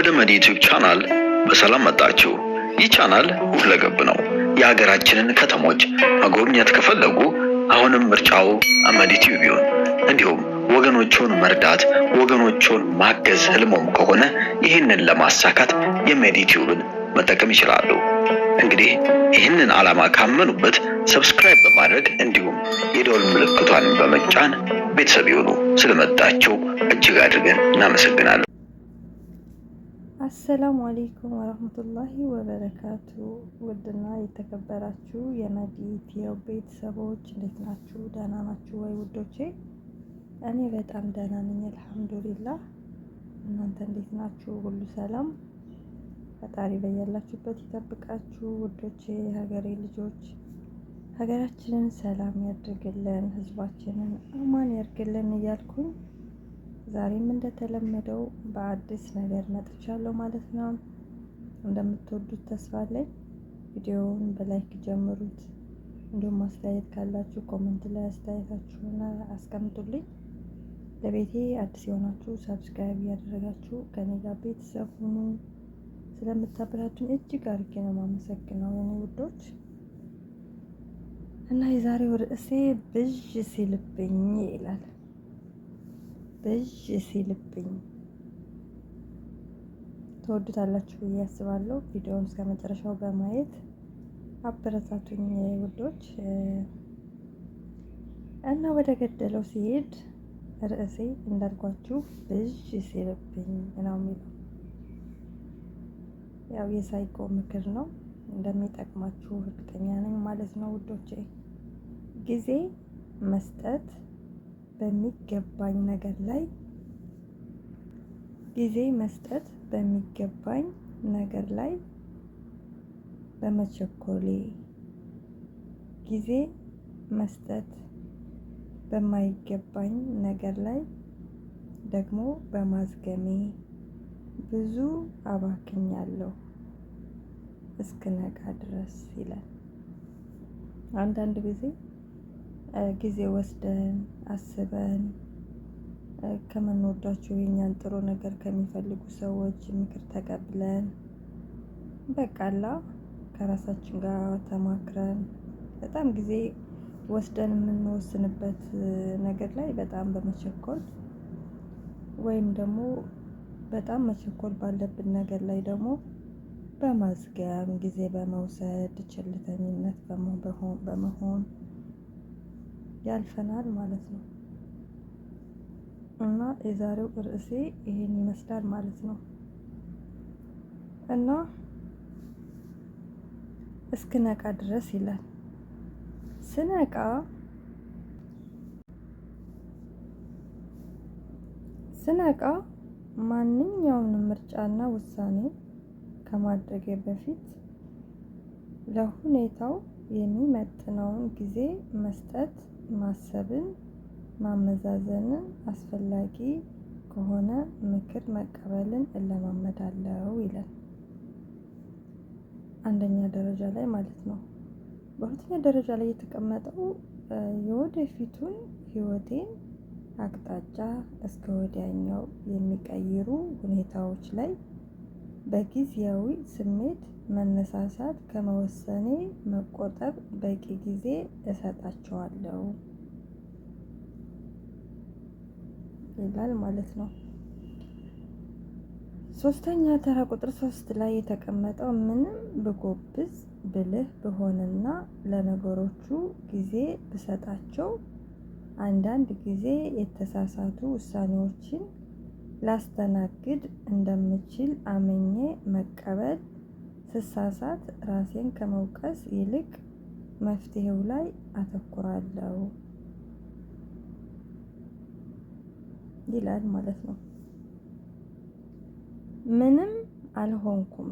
ወደ መዲ ዩቲዩብ ቻናል በሰላም መጣችሁ። ይህ ቻናል ሁለገብ ነው። የሀገራችንን ከተሞች መጎብኘት ከፈለጉ አሁንም ምርጫው መዲ ዩቲዩብ ይሁን። እንዲሁም ወገኖቹን መርዳት፣ ወገኖቹን ማገዝ ህልሞም ከሆነ ይህንን ለማሳካት የመዲ ዩቲዩብን መጠቀም ይችላሉ። እንግዲህ ይህንን ዓላማ ካመኑበት ሰብስክራይብ በማድረግ እንዲሁም የደወል ምልክቷን በመጫን ቤተሰብ ይሁኑ። ስለመጣችሁ እጅግ አድርገን እናመሰግናለን። አሰላሙ አለይኩም ወራህመቱላሂ ወበረካቱ። ውድና የተከበራችሁ የመዲ ዩቲዩብ ቤተሰቦች እንዴት ናችሁ? ደህና ናችሁ ወይ ውዶቼ? እኔ በጣም ደህና ነኝ አልሐምዱሊላህ። እናንተ እንዴት ናችሁ? ሁሉ ሰላም? ፈጣሪ በያላችሁበት ይጠብቃችሁ ውዶቼ፣ ሀገሬ ልጆች። ሀገራችንን ሰላም ያድርግልን፣ ህዝባችንን አማን ያድርግልን እያልኩኝ ዛሬም እንደተለመደው በአዲስ ነገር መጥቻለሁ ማለት ነው። እንደምትወዱት ተስፋ አለኝ። ቪዲዮውን በላይክ ጀምሩት። እንዲሁም አስተያየት ካላችሁ ኮሜንት ላይ አስተያየታችሁን አስቀምጡልኝ። ለቤቴ አዲስ የሆናችሁ ሰብስክራይብ እያደረጋችሁ ከኔ ጋር ቤተሰብ ሁኑ። ስለምታበረታቱኝ እጅግ አድርጌ ነው የማመሰግነው የኔ ውዶች። እና የዛሬው ርዕሴ ብዥ ሲልብኝ ይላል። ብዥ ሲልብኝ ተወዱታላችሁ ብዬ አስባለሁ። ቪዲዮውን እስከ መጨረሻው በማየት አበረታቱኝ ውዶች። እና ወደ ገደለው ሲሄድ ርዕሴ እንዳልኳችሁ ብዥ ሲልብኝ ነው የሚለው። ያው የሳይኮ ምክር ነው፣ እንደሚጠቅማችሁ እርግጠኛ ነኝ ማለት ነው ውዶቼ። ጊዜ መስጠት በሚገባኝ ነገር ላይ በመቸኮሌ፣ ጊዜ መስጠት በማይገባኝ ነገር ላይ ደግሞ በማዝገሜ ብዙ አባክኛለሁ እስክነቃ ድረስ ይላል። አንዳንድ ጊዜ ወስደን አስበን ከምንወዳቸው የኛን ጥሩ ነገር ከሚፈልጉ ሰዎች ምክር ተቀብለን በቃላ ከራሳችን ጋር ተማክረን በጣም ጊዜ ወስደን የምንወስንበት ነገር ላይ በጣም በመቸኮል ወይም ደግሞ በጣም መቸኮል ባለብን ነገር ላይ ደግሞ በማዝገም ጊዜ በመውሰድ ቸልተኝነት በመሆን ያልፈናል ማለት ነው። እና የዛሬው ርዕሴ ይሄን ይመስላል ማለት ነው። እና እስክነቃ ድረስ ይላል። ስነቃ ማንኛውንም ምርጫና ውሳኔ ከማድረጌ በፊት ለሁኔታው የሚመጥነውን ጊዜ መስጠት፣ ማሰብን፣ ማመዛዘንን፣ አስፈላጊ ከሆነ ምክር መቀበልን እለማመዳለሁ ይላል። አንደኛ ደረጃ ላይ ማለት ነው። በሁለተኛ ደረጃ ላይ የተቀመጠው የወደፊቱን ህይወቴን አቅጣጫ እስከ ወዲያኛው የሚቀይሩ ሁኔታዎች ላይ በጊዜያዊ ስሜት መነሳሳት ከመወሰኔ መቆጠብ በቂ ጊዜ እሰጣቸዋለሁ ይላል ማለት ነው። ሶስተኛ ተራ ቁጥር 3 ላይ የተቀመጠው ምንም ብጎብዝ ብልህ ብሆንና ለነገሮቹ ጊዜ ብሰጣቸው አንዳንድ ጊዜ የተሳሳቱ ውሳኔዎችን ላስተናግድ እንደምችል አምኜ መቀበል፣ ስሳሳት ራሴን ከመውቀስ ይልቅ መፍትሄው ላይ አተኩራለሁ ይላል ማለት ነው። ምንም አልሆንኩም፣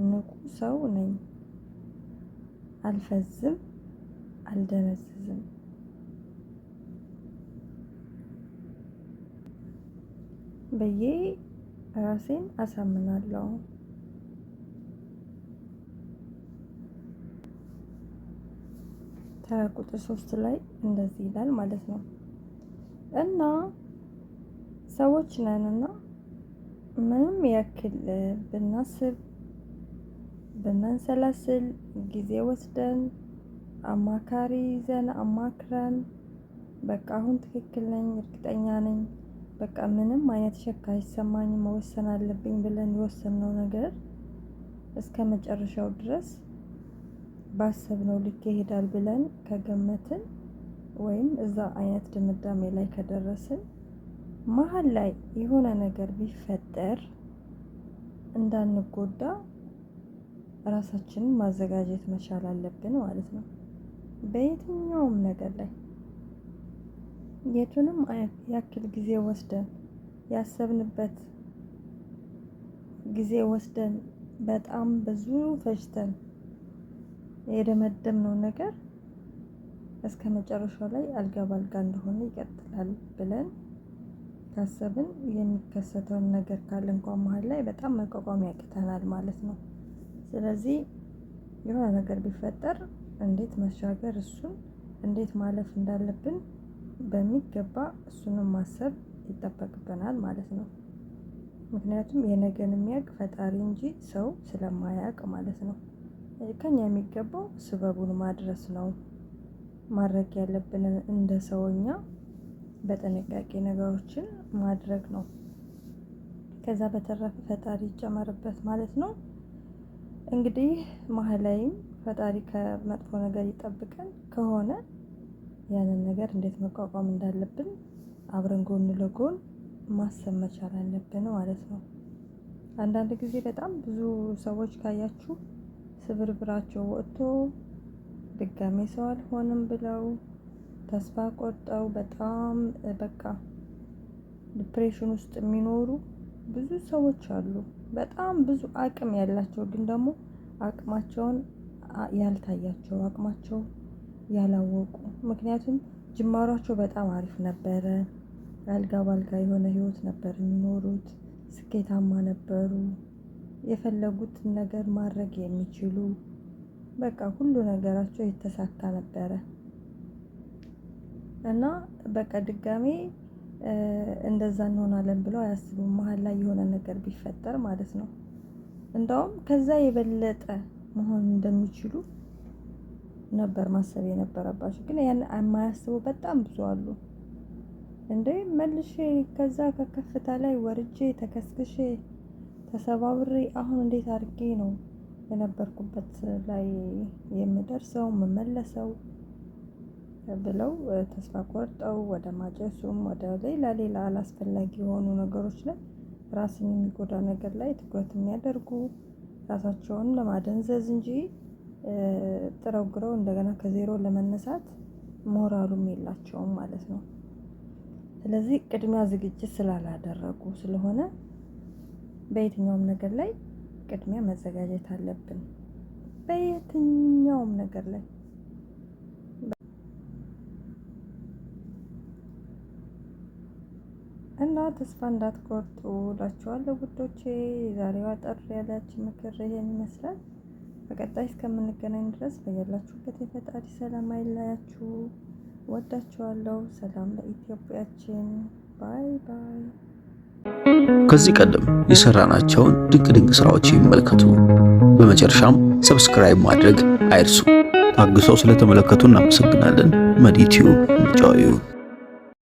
ንቁ ሰው ነኝ፣ አልፈዝም፣ አልደነዝዝም ብዬ ራሴን አሳምናለሁ። ተራ ቁጥር 3 ላይ እንደዚህ ይላል ማለት ነው። እና ሰዎች ነንና ምንም ያክል ብናስብ ብናንሰላስል ጊዜ ወስደን አማካሪ ይዘን አማክረን በቃ አሁን ትክክል ነኝ እርግጠኛ ነኝ በቃ ምንም አይነት ሸክ አይሰማኝም መወሰን አለብኝ ብለን የወሰንነው ነገር እስከ መጨረሻው ድረስ ባሰብነው ልክ ይሄዳል ብለን ከገመትን ወይም እዛ አይነት ድምዳሜ ላይ ከደረስን መሀል ላይ የሆነ ነገር ቢፈጠር እንዳንጎዳ ራሳችንን ማዘጋጀት መቻል አለብን ማለት ነው። በየትኛውም ነገር ላይ የቱንም ያክል ጊዜ ወስደን ያሰብንበት ጊዜ ወስደን በጣም ብዙ ፈጅተን የደመደምነው ነገር እስከ መጨረሻው ላይ አልጋ ባልጋ እንደሆነ ይቀጥላል ብለን ካሰብን የሚከሰተውን ነገር ካለ እንኳን መሀል ላይ በጣም መቋቋም ያቅተናል ማለት ነው። ስለዚህ የሆነ ነገር ቢፈጠር እንዴት መሻገር እሱን እንዴት ማለፍ እንዳለብን በሚገባ እሱንም ማሰብ ይጠበቅብናል ማለት ነው። ምክንያቱም የነገን የሚያውቅ ፈጣሪ እንጂ ሰው ስለማያውቅ ማለት ነው። ከኛ የሚገባው ስበቡን ማድረስ ነው። ማድረግ ያለብንን እንደ ሰውኛ በጥንቃቄ ነገሮችን ማድረግ ነው። ከዛ በተረፈ ፈጣሪ ይጨመርበት ማለት ነው። እንግዲህ መሀል ላይም ፈጣሪ ከመጥፎ ነገር ይጠብቀን ከሆነ ያንን ነገር እንዴት መቋቋም እንዳለብን አብረን ጎን ለጎን ማሰብ መቻል አለብን ማለት ነው። አንዳንድ ጊዜ በጣም ብዙ ሰዎች ካያችሁ ስብርብራቸው ወጥቶ ድጋሜ ሰው አልሆንም ብለው ተስፋ ቆርጠው በጣም በቃ ዲፕሬሽን ውስጥ የሚኖሩ ብዙ ሰዎች አሉ። በጣም ብዙ አቅም ያላቸው ግን ደግሞ አቅማቸውን ያልታያቸው አቅማቸው ያላወቁ ምክንያቱም ጅማሯቸው በጣም አሪፍ ነበረ። አልጋ ባልጋ የሆነ ህይወት ነበር የሚኖሩት። ስኬታማ ነበሩ። የፈለጉትን ነገር ማድረግ የሚችሉ በቃ ሁሉ ነገራቸው የተሳካ ነበረ እና በቃ ድጋሜ እንደዛ እንሆናለን ብለው አያስቡም። መሀል ላይ የሆነ ነገር ቢፈጠር ማለት ነው። እንደውም ከዛ የበለጠ መሆን እንደሚችሉ ነበር ማሰብ የነበረባቸው። ግን ያን የማያስቡ በጣም ብዙ አሉ። እንዴ መልሼ ከዛ ከከፍታ ላይ ወርጄ ተከስክሼ ተሰባብሬ አሁን እንዴት አድርጌ ነው የነበርኩበት ላይ የምደርሰው የምመለሰው ብለው ተስፋ ቆርጠው ወደ ማጨሱም ወደ ሌላ አላስፈላጊ የሆኑ ነገሮች ላይ ራስን የሚጎዳ ነገር ላይ ትኩረት የሚያደርጉ ራሳቸውን ለማደንዘዝ እንጂ ጥረው ግረው እንደገና ከዜሮ ለመነሳት ሞራሉም የላቸውም ማለት ነው። ስለዚህ ቅድሚያ ዝግጅት ስላላደረጉ ስለሆነ በየትኛውም ነገር ላይ ቅድሚያ መዘጋጀት አለብን። በየትኛውም ነገር ላይ እና ተስፋ እንዳትቆርጡ እላችኋለሁ ውዶቼ። ዛሬዋ አጠር ያለች ምክር ይሄን ይመስላል። በቀጣይ እስከምንገናኝ ድረስ በያላችሁበት የፈጣሪ ሰላም አይለያችሁ። ወዳችኋለሁ። ሰላም ለኢትዮጵያችን። ባይ ባይ። ከዚህ ቀደም የሰራናቸውን ድንቅ ስራዎች ይመልከቱ። በመጨረሻም ሰብስክራይብ ማድረግ አይርሱ። ታግሰው ስለተመለከቱ እናመሰግናለን። መዲ ቲዩብ